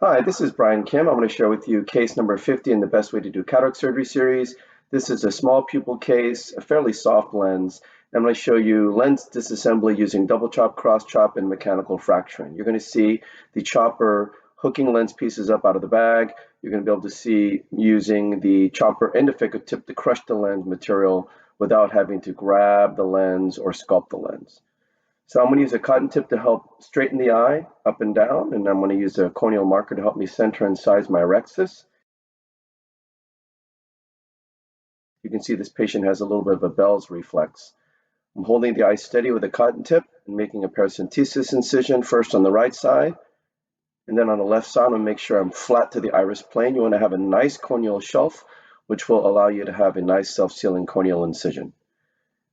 Hi, this is Brian Kim. I'm going to share with you case number 50 in the Best Way to Do Cataract Surgery series. This is a small pupil case, a fairly soft lens. I'm going to show you lens disassembly using double chop, cross chop, and mechanical fracturing. You're going to see the chopper hooking lens pieces up out of the bag. You're going to be able to see using the chopper and the phaco tip to crush the lens material without having to grab the lens or sculpt the lens. So I'm going to use a cotton tip to help straighten the eye up and down, and I'm going to use a corneal marker to help me center and size my rhexis. You can see this patient has a little bit of a Bell's reflex. I'm holding the eye steady with a cotton tip and making a paracentesis incision first on the right side, and then on the left side, I'm going to make sure I'm flat to the iris plane. You want to have a nice corneal shelf, which will allow you to have a nice self-sealing corneal incision.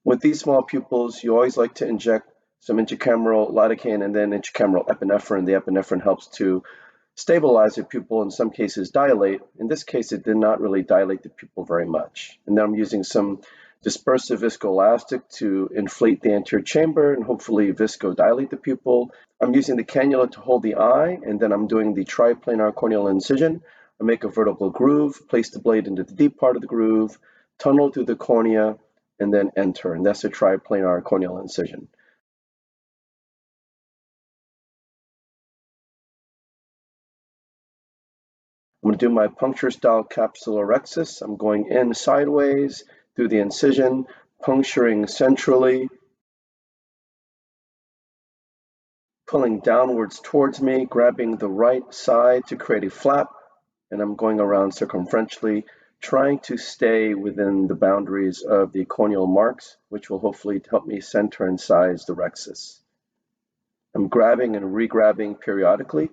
With these small pupils, you always like to inject some intracameral lidocaine and then intracameral epinephrine. The epinephrine helps to stabilize the pupil, in some cases dilate. In this case, it did not really dilate the pupil very much. And then I'm using some dispersive viscoelastic to inflate the anterior chamber and hopefully viscodilate the pupil. I'm using the cannula to hold the eye, and then I'm doing the triplanar corneal incision. I make a vertical groove, place the blade into the deep part of the groove, tunnel through the cornea, and then enter. And that's a triplanar corneal incision. I'm going to do my puncture style Capsulorhexis. I'm going in sideways through the incision, puncturing centrally, pulling downwards towards me, grabbing the right side to create a flap, and I'm going around circumferentially, trying to stay within the boundaries of the corneal marks, which will hopefully help me center and size the rhexis. I'm grabbing and re-grabbing periodically.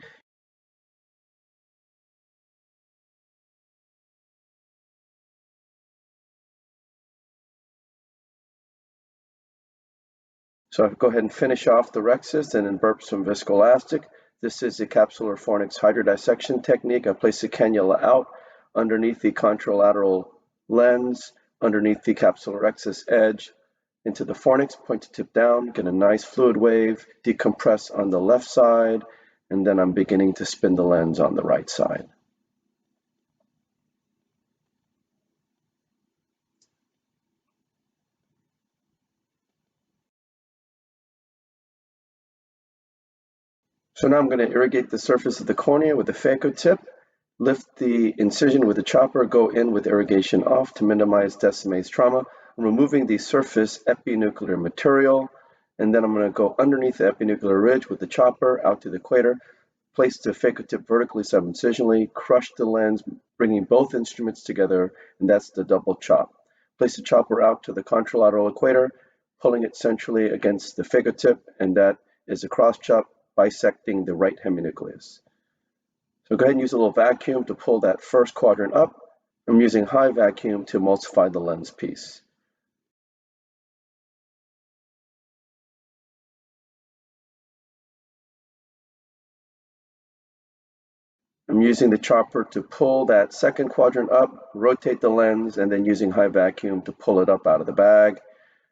So I'll go ahead and finish off the rhexis and then burp some viscoelastic. This is the Capsulorhexis hydrodissection technique. I place the cannula out underneath the contralateral lens, underneath the Capsulorhexis edge, into the fornix, point the tip down, get a nice fluid wave, decompress on the left side, and then I'm beginning to spin the lens on the right side. So now I'm going to irrigate the surface of the cornea with the phaco tip, lift the incision with the chopper, go in with irrigation off to minimize Descemet's trauma. I'm removing the surface epinuclear material, and then I'm going to go underneath the epinuclear ridge with the chopper out to the equator, place the phaco tip vertically sub-incisionally, crush the lens, bringing both instruments together, and that's the double chop. Place the chopper out to the contralateral equator, pulling it centrally against the phaco tip, and that is a cross chop bisecting the right heminucleus. So go ahead and use a little vacuum to pull that first quadrant up. I'm using high vacuum to emulsify the lens piece. I'm using the chopper to pull that second quadrant up, rotate the lens, and then using high vacuum to pull it up out of the bag.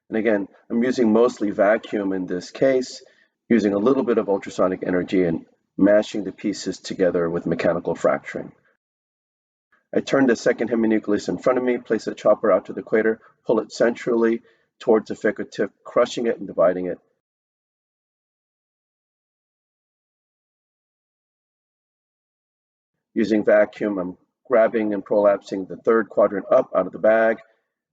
And again, I'm using mostly vacuum in this case, using a little bit of ultrasonic energy and mashing the pieces together with mechanical fracturing. I turn the second heminucleus in front of me, place the chopper out to the equator, pull it centrally towards the phaco tip, crushing it and dividing it. Using vacuum, I'm grabbing and prolapsing the third quadrant up out of the bag.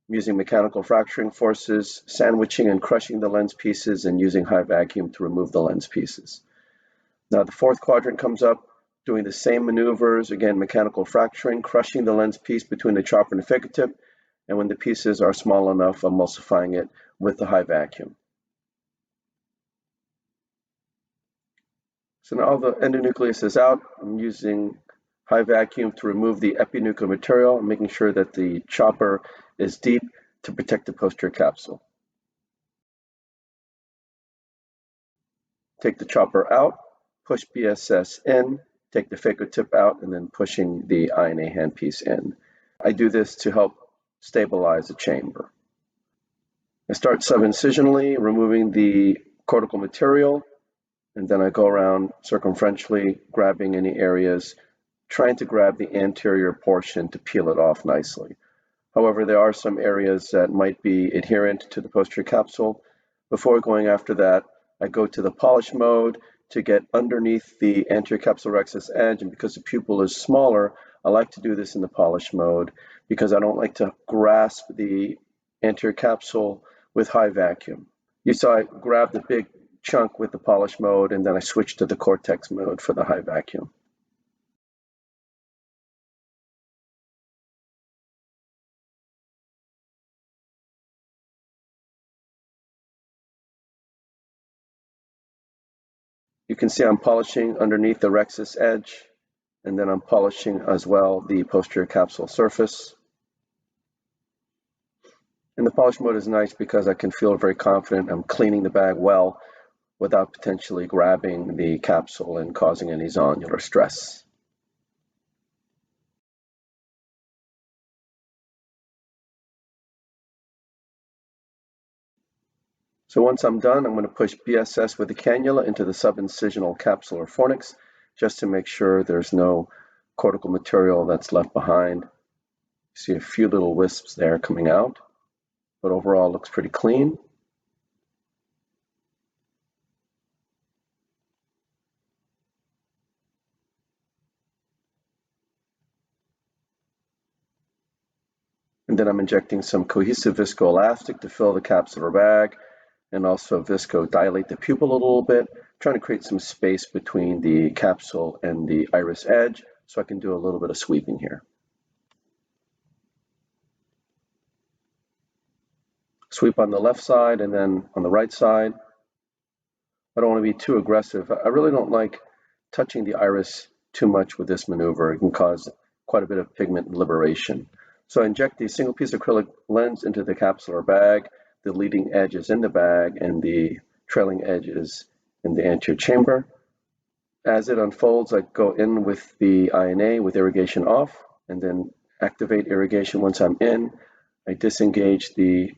I'm using mechanical fracturing forces, sandwiching and crushing the lens pieces, and using high vacuum to remove the lens pieces. Now the fourth quadrant comes up, doing the same maneuvers, again mechanical fracturing, crushing the lens piece between the chopper and the phaco tip, and when the pieces are small enough, emulsifying it with the high vacuum. So now the endonucleus is out. I'm using high vacuum to remove the epinuclear material, making sure that the chopper is deep to protect the posterior capsule. Take the chopper out, push BSS in, take the phaco tip out, and then pushing the INA handpiece in. I do this to help stabilize the chamber. I start sub-incisionally, removing the cortical material, and then I go around circumferentially, grabbing any areas, trying to grab the anterior portion to peel it off nicely. However, there are some areas that might be adherent to the posterior capsule. Before going after that, I go to the polish mode to get underneath the anterior capsulorhexis edge, and because the pupil is smaller, I like to do this in the polish mode because I don't like to grasp the anterior capsule with high vacuum. You saw I grabbed the big chunk with the polish mode, and then I switched to the Cortex mode for the high vacuum. You can see I'm polishing underneath the rhexis edge, and then I'm polishing as well the posterior capsule surface. And the polish mode is nice because I can feel very confident I'm cleaning the bag well without potentially grabbing the capsule and causing any zonular stress. So once I'm done, I'm going to push BSS with the cannula into the subincisional capsular fornix just to make sure there's no cortical material that's left behind. You see a few little wisps there coming out, but overall it looks pretty clean. And then I'm injecting some cohesive viscoelastic to fill the capsular bag, and also visco-dilate the pupil a little bit, trying to create some space between the capsule and the iris edge so I can do a little bit of sweeping here. Sweep on the left side and then on the right side. I don't want to be too aggressive. I really don't like touching the iris too much with this maneuver. It can cause quite a bit of pigment liberation. So I inject the single piece acrylic lens into the capsular bag. The leading edge is in the bag and the trailing edge is in the anterior chamber. As it unfolds, I go in with the INA with irrigation off and then activate irrigation once I'm in. I disengage the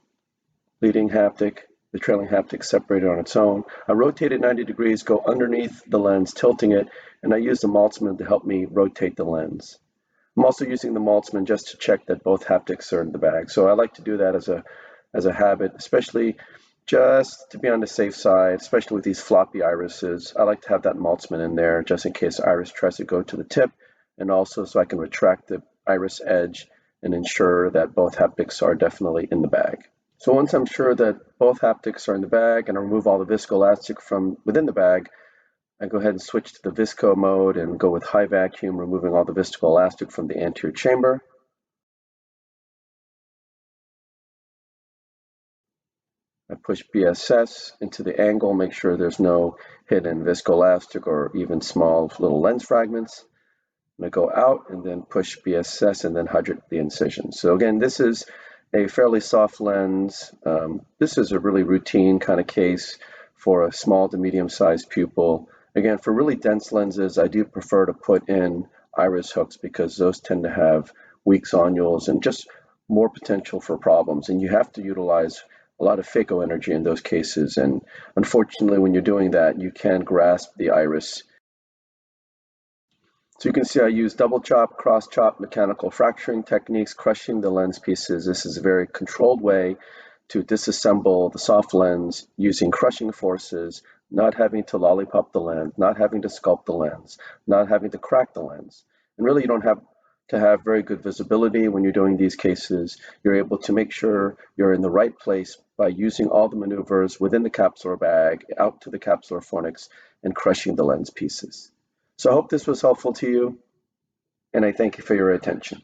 leading haptic, the trailing haptic separated on its own. I rotate it 90 degrees, go underneath the lens, tilting it, and I use the Maltzman to help me rotate the lens. I'm also using the Maltzman just to check that both haptics are in the bag. So I like to do that as a habit, especially just to be on the safe side, especially with these floppy irises. I like to have that Maltzman in there just in case the iris tries to go to the tip, and also so I can retract the iris edge and ensure that both haptics are definitely in the bag. So once I'm sure that both haptics are in the bag and I remove all the viscoelastic from within the bag, I go ahead and switch to the visco mode and go with high vacuum, removing all the viscoelastic from the anterior chamber. I push BSS into the angle, make sure there's no hidden viscoelastic or even small little lens fragments. And I go out and then push BSS and then hydrate the incision. So again, this is a fairly soft lens. This is a really routine kind of case for a small to medium-sized pupil. Again, for really dense lenses, I do prefer to put in iris hooks because those tend to have weak zonules and just more potential for problems. And you have to utilize a lot of phaco energy in those cases. And unfortunately, when you're doing that, you can grasp the iris. So you can see I use double chop, cross chop, mechanical fracturing techniques, crushing the lens pieces. This is a very controlled way to disassemble the soft lens using crushing forces, not having to lollipop the lens, not having to sculpt the lens, not having to crack the lens. And really you don't have to have very good visibility when you're doing these cases. You're able to make sure you're in the right place by using all the maneuvers within the capsular bag, out to the capsular fornix, and crushing the lens pieces. So I hope this was helpful to you, and I thank you for your attention.